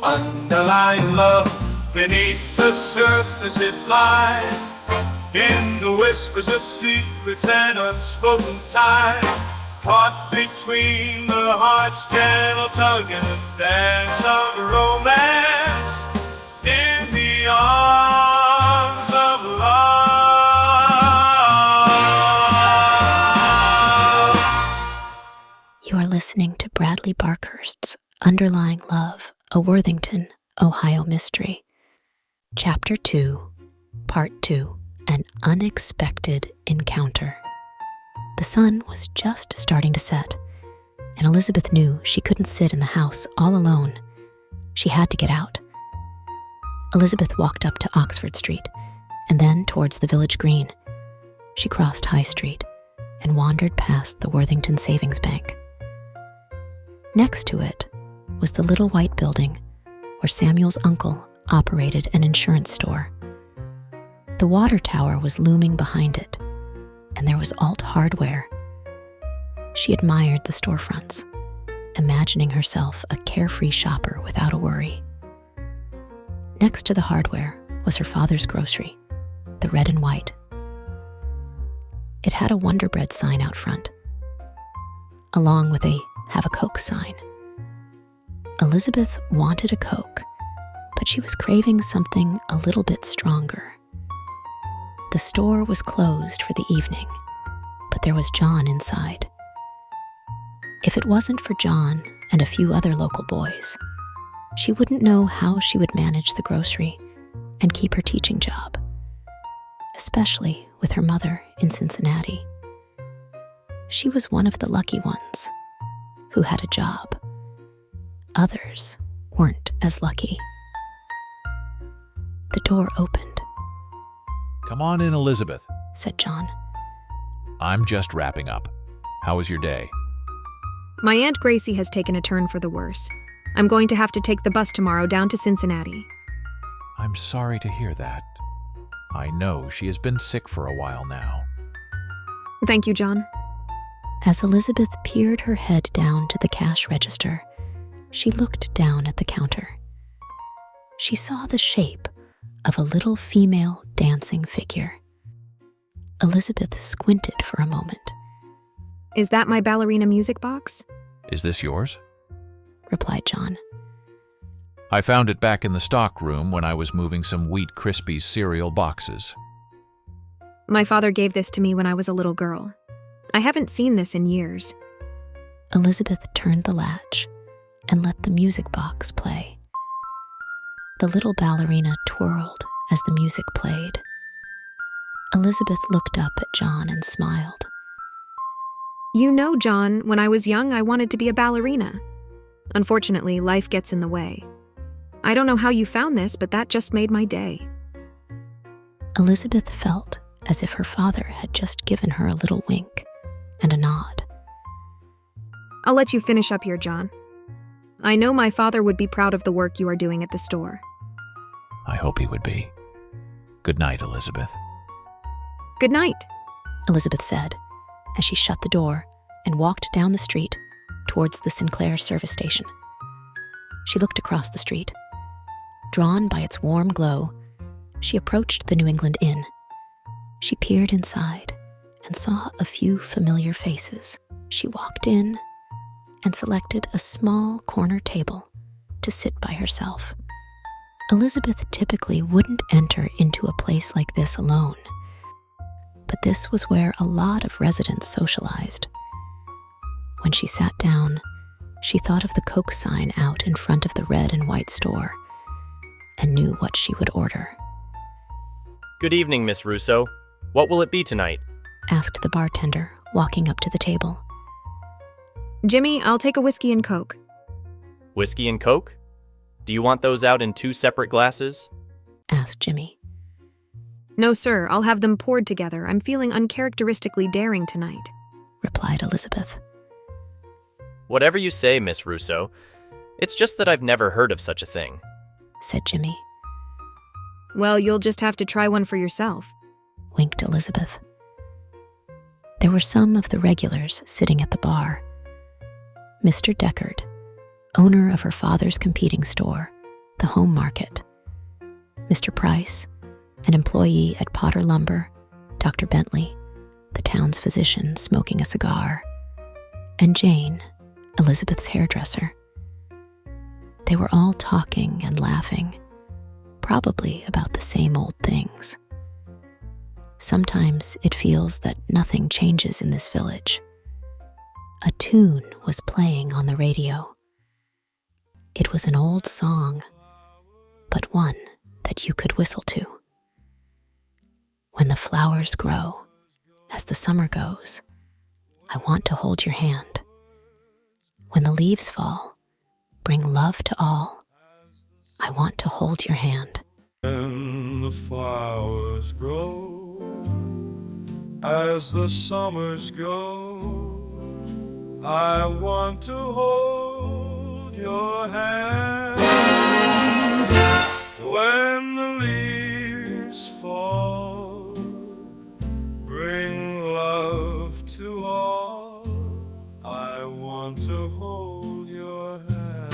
Underlying love, beneath the surface it lies, in the whispers of secrets and unspoken ties, caught between the heart's gentle tug and the dance of romance, in the arms of love. You are listening to Bradley Barkhurst's Underlying Love, a Worthington, Ohio mystery. Chapter 2, Part 2, An Unexpected Encounter. The sun was just starting to set, and Elizabeth knew she couldn't sit in the house all alone. She had to get out. Elizabeth walked up to Oxford Street, and then towards the village green. She crossed High Street and wandered past the Worthington Savings Bank. Next to it was the little white building where Samuel's uncle operated an insurance store. The water tower was looming behind it, and there was Alt Hardware. She admired the storefronts, imagining herself a carefree shopper without a worry. Next to the hardware was her father's grocery, the red and white. It had a Wonder Bread sign out front, along with a Have a Coke sign. Elizabeth wanted a Coke, but she was craving something a little bit stronger. The store was closed for the evening, but there was John inside. If it wasn't for John and a few other local boys, she wouldn't know how she would manage the grocery and keep her teaching job, especially with her mother in Cincinnati. She was one of the lucky ones who had a job. Others weren't as lucky. The door opened. "Come on in, Elizabeth," said John. "I'm just wrapping up. How was your day?" My Aunt Gracie has taken a turn for the worse. I'm going to have to take the bus tomorrow down to Cincinnati. "I'm sorry to hear that. I know she has been sick for a while now." Thank you, John. As Elizabeth peered her head down to the cash register, she looked down at the counter. She saw the shape of a little female dancing figure. Elizabeth squinted for a moment. Is that my ballerina music box? "Is this yours?" replied John. "I found it back in the stock room when I was moving some Wheat Krispies cereal boxes." My father gave this to me when I was a little girl. I haven't seen this in years. Elizabeth turned the latch and let the music box play. The little ballerina twirled as the music played. Elizabeth looked up at John and smiled. You know, John, when I was young, I wanted to be a ballerina. Unfortunately, life gets in the way. I don't know how you found this, but that just made my day. Elizabeth felt as if her father had just given her a little wink and a nod. I'll let you finish up here, John. I know my father would be proud of the work you are doing at the store. "I hope he would be. Good night, Elizabeth." Good night, Elizabeth said as she shut the door and walked down the street towards the Sinclair service station. She looked across the street. Drawn by its warm glow, she approached the New England Inn. She peered inside and saw a few familiar faces. She walked in and selected a small corner table to sit by herself. Elizabeth typically wouldn't enter into a place like this alone, but this was where a lot of residents socialized. When she sat down, she thought of the Coke sign out in front of the red and white store and knew what she would order. Good evening, Miss Russo. What will it be tonight? Asked the bartender, walking up to the table. Jimmy, I'll take a whiskey and Coke. Whiskey and Coke? Do you want those out in 2 separate glasses? Asked Jimmy. No, sir, I'll have them poured together. I'm feeling uncharacteristically daring tonight, replied Elizabeth. Whatever you say, Miss Russo. It's just that I've never heard of such a thing, said Jimmy. Well, you'll just have to try one for yourself, winked Elizabeth. There were some of the regulars sitting at the bar. Mr. Deckard, owner of her father's competing store, the home market. Mr. Price, an employee at Potter Lumber, Dr. Bentley, the town's physician smoking a cigar, and Jane, Elizabeth's hairdresser. They were all talking and laughing, probably about the same old things. Sometimes it feels that nothing changes in this village. A tune was playing on the radio. It was an old song, but one that you could whistle to. When the flowers grow, as the summer goes, I want to hold your hand. When the leaves fall, bring love to all. I want to hold your hand. When the flowers grow, as the summers go, I want to hold your hand. When the leaves fall, bring love to all. I want to hold your hand.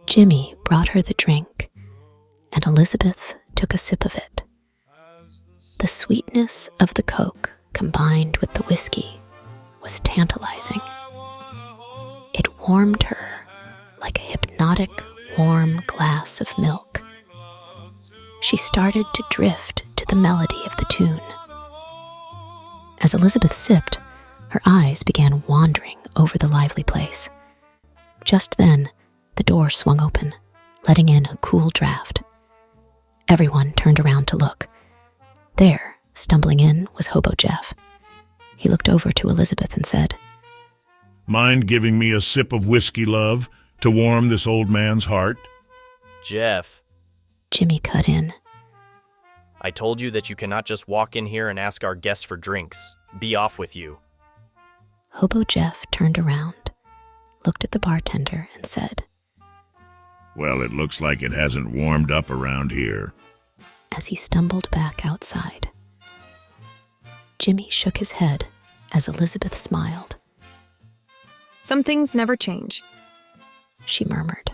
Jimmy brought her the drink, and Elizabeth took a sip of it. The sweetness of the Coke combined with the whiskey was tantalizing. It warmed her like a hypnotic, warm glass of milk. She started to drift to the melody of the tune. As Elizabeth sipped, her eyes began wandering over the lively place. Just then, the door swung open, letting in a cool draft. Everyone turned around to look. There, stumbling in, was Hobo Jeff. He looked over to Elizabeth and said, "Mind giving me a sip of whiskey, love, to warm this old man's heart?" Jeff, Jimmy cut in. I told you that you cannot just walk in here and ask our guests for drinks. Be off with you. Hobo Jeff turned around, looked at the bartender, and said, "Well, it looks like it hasn't warmed up around here." as he stumbled back outside. Jimmy shook his head as Elizabeth smiled. Some things never change. She murmured.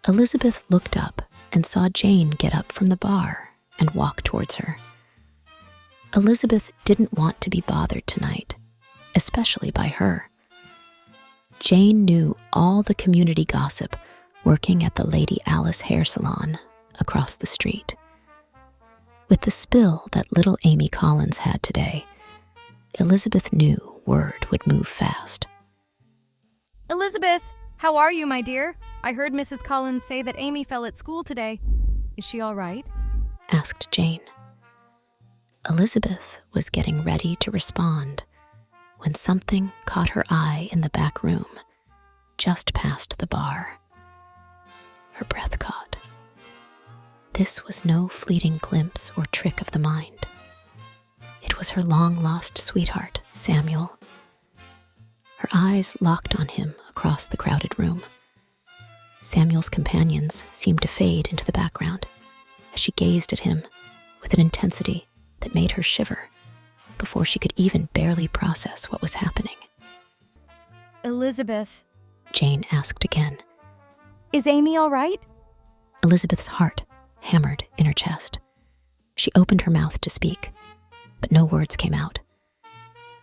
Elizabeth looked up and saw Jane get up from the bar and walk towards her. Elizabeth didn't want to be bothered tonight, especially by her. Jane knew all the community gossip working at the Lady Alice hair salon across the street. With the spill that little Amy Collins had today, Elizabeth knew word would move fast. Elizabeth, how are you, my dear? I heard Mrs. Collins say that Amy fell at school today. Is she all right? Asked Jane. Elizabeth was getting ready to respond when something caught her eye in the back room, just past the bar. Her breath caught. This was no fleeting glimpse or trick of the mind. It was her long-lost sweetheart, Samuel. Her eyes locked on him across the crowded room. Samuel's companions seemed to fade into the background as she gazed at him with an intensity that made her shiver before she could even barely process what was happening. Elizabeth, Jane asked again. is Amy all right? Elizabeth's heart hammered in her chest. She opened her mouth to speak, but no words came out.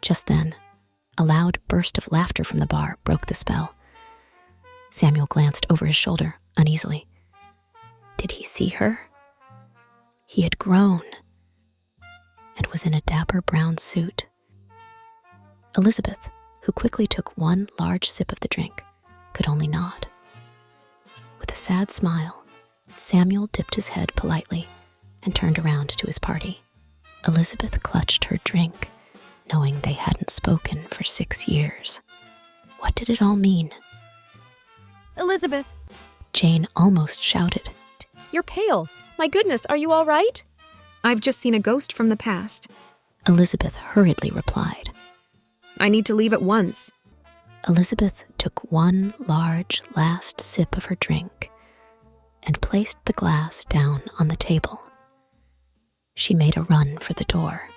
Just then, a loud burst of laughter from the bar broke the spell. Samuel glanced over his shoulder uneasily. Did he see her? He had grown and was in a dapper brown suit. Elizabeth, who quickly took one large sip of the drink, could only nod. With a sad smile, Samuel dipped his head politely and turned around to his party. Elizabeth clutched her drink, knowing they hadn't spoken for 6 years. What did it all mean? Elizabeth, Jane almost shouted. you're pale. My goodness, are you all right? I've just seen a ghost from the past. Elizabeth hurriedly replied. I need to leave at once. Elizabeth took one large last sip of her drink and placed the glass down on the table. She made a run for the door.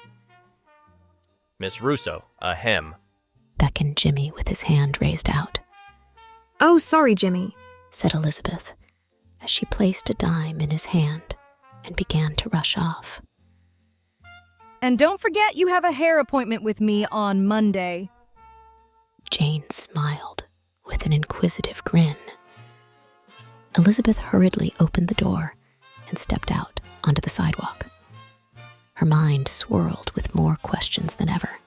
Miss Russo, ahem. Beckoned Jimmy with his hand raised out. Oh, sorry, Jimmy, said Elizabeth, as she placed a dime in his hand and began to rush off. And don't forget you have a hair appointment with me on Monday. Jane smiled with an inquisitive grin. Elizabeth hurriedly opened the door and stepped out onto the sidewalk. Her mind swirled with more questions than ever.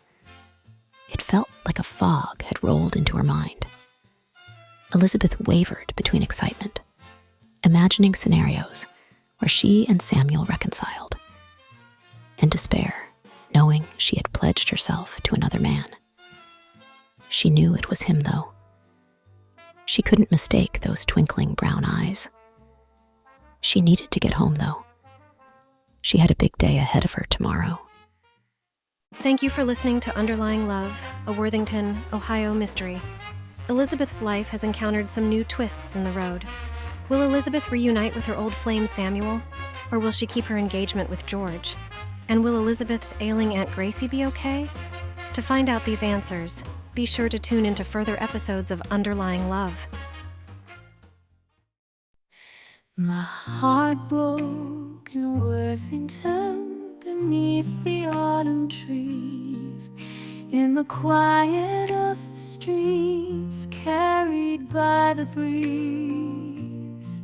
It felt like a fog had rolled into her mind. Elizabeth wavered between excitement, imagining scenarios where she and Samuel reconciled, and despair, knowing she had pledged herself to another man. She knew it was him, though. She couldn't mistake those twinkling brown eyes. She needed to get home, though. She had a big day ahead of her tomorrow. Thank you for listening to Underlying Love, a Worthington, Ohio mystery. Elizabeth's life has encountered some new twists in the road. Will Elizabeth reunite with her old flame Samuel, or will she keep her engagement with George? And will Elizabeth's ailing Aunt Gracie be okay? To find out these answers, be sure to tune into further episodes of Underlying Love. My heart broke in Worthington beneath the autumn trees, in the quiet of the streets carried by the breeze.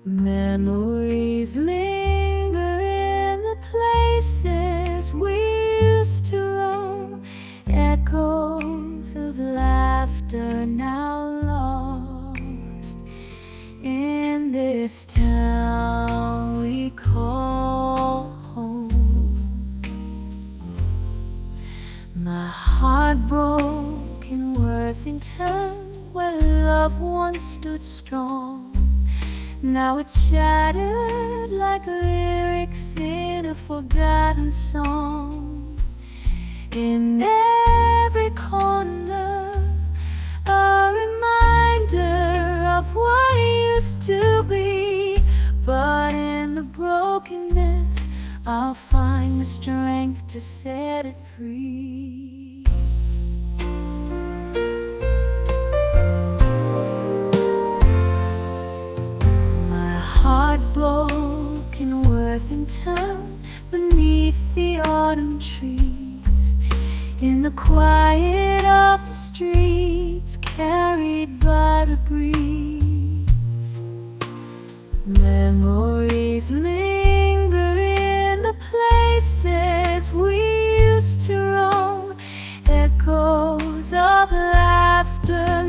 Memories linger in the places we used to roam, echoes of laughter now lost in this town we call home. My heart broke in Worthington, where love once stood strong. Now it's shattered like lyrics in a forgotten song. In every corner, a reminder of what used to be. But in the brokenness, I'll find the strength to set it free. My heart broke in Worthington beneath the autumn trees, in the quiet of the streets carried by the breeze. Memories linger in the places we used to roam, echoes of laughter